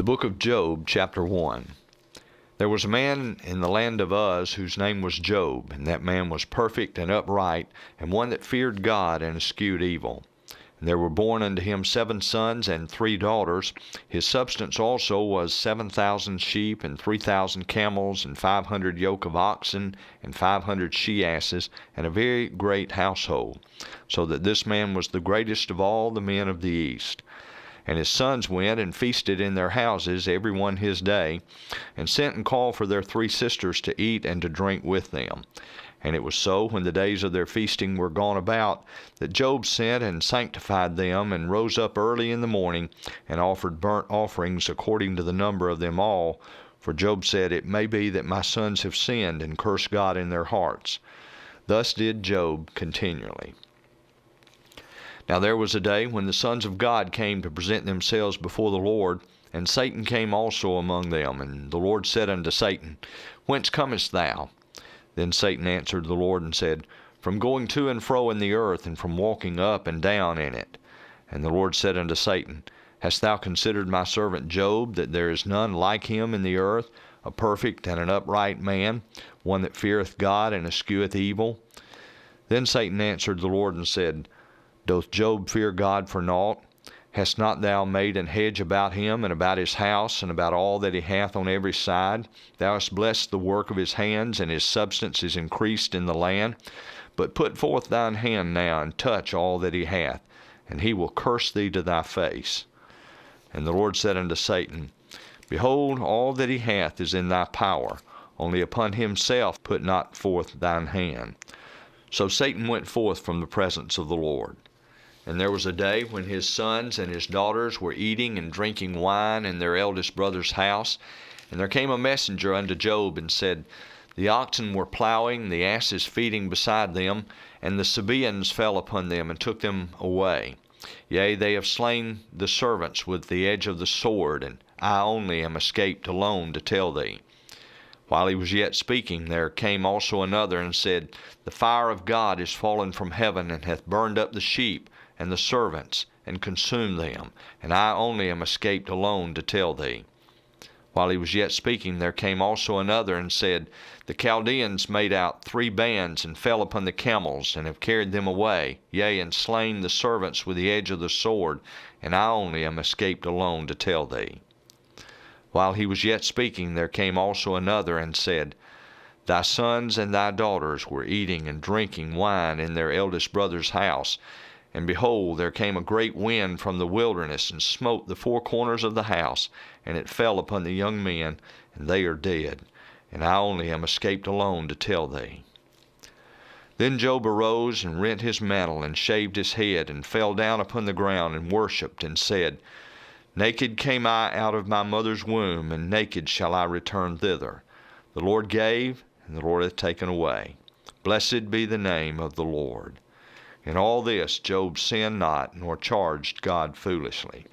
The book of Job, chapter 1. There was a man in the land of Uz whose name was Job, and that man was perfect and upright, and one that feared God and eschewed evil. And there were born unto him 7 sons and 3 daughters. His substance also was 7,000 sheep, and 3,000 camels, and 500 yoke of oxen, and 500 she-asses, and a very great household, so that this man was the greatest of all the men of the east. And his sons went and feasted in their houses, every one his day, and sent and called for their 3 sisters to eat and to drink with them. And it was so, when the days of their feasting were gone about, that Job sent and sanctified them, and rose up early in the morning, and offered burnt offerings according to the number of them all. For Job said, It may be that my sons have sinned, and cursed God in their hearts. Thus did Job continually. Now there was a day when the sons of God came to present themselves before the Lord, and Satan came also among them. And the Lord said unto Satan, Whence comest thou? Then Satan answered the Lord and said, From going to and fro in the earth, and from walking up and down in it. And the Lord said unto Satan, Hast thou considered my servant Job, that there is none like him in the earth, a perfect and an upright man, one that feareth God and escheweth evil? Then Satan answered the Lord and said, Doth Job fear God for naught? Hast not thou made an hedge about him, and about his house, and about all that he hath on every side? Thou hast blessed the work of his hands, and his substance is increased in the land. But put forth thine hand now, and touch all that he hath, and he will curse thee to thy face. And the Lord said unto Satan, Behold, all that he hath is in thy power, only upon himself put not forth thine hand. So Satan went forth from the presence of the Lord. And there was a day when his sons and his daughters were eating and drinking wine in their eldest brother's house. And there came a messenger unto Job, and said, The oxen were plowing, the asses feeding beside them, and the Sabaeans fell upon them, and took them away. Yea, they have slain the servants with the edge of the sword, and I only am escaped alone to tell thee. While he was yet speaking, there came also another, and said, The fire of God is fallen from heaven, and hath burned up the sheep and the servants, and consumed them, and I only am escaped alone to tell thee. While he was yet speaking, there came also another, and said, The Chaldeans made out 3 bands, and fell upon the camels, and have carried them away, yea, and slain the servants with the edge of the sword, and I only am escaped alone to tell thee. While he was yet speaking, there came also another, and said, Thy sons and thy daughters were eating and drinking wine in their eldest brother's house. And behold, there came a great wind from the wilderness, and smote the 4 corners of the house, and it fell upon the young men, and they are dead. And I only am escaped alone to tell thee. Then Job arose, and rent his mantle, and shaved his head, and fell down upon the ground, and worshipped, and said, Naked came I out of my mother's womb, and naked shall I return thither. The Lord gave, and the Lord hath taken away. Blessed be the name of the Lord. In all this Job sinned not, nor charged God foolishly.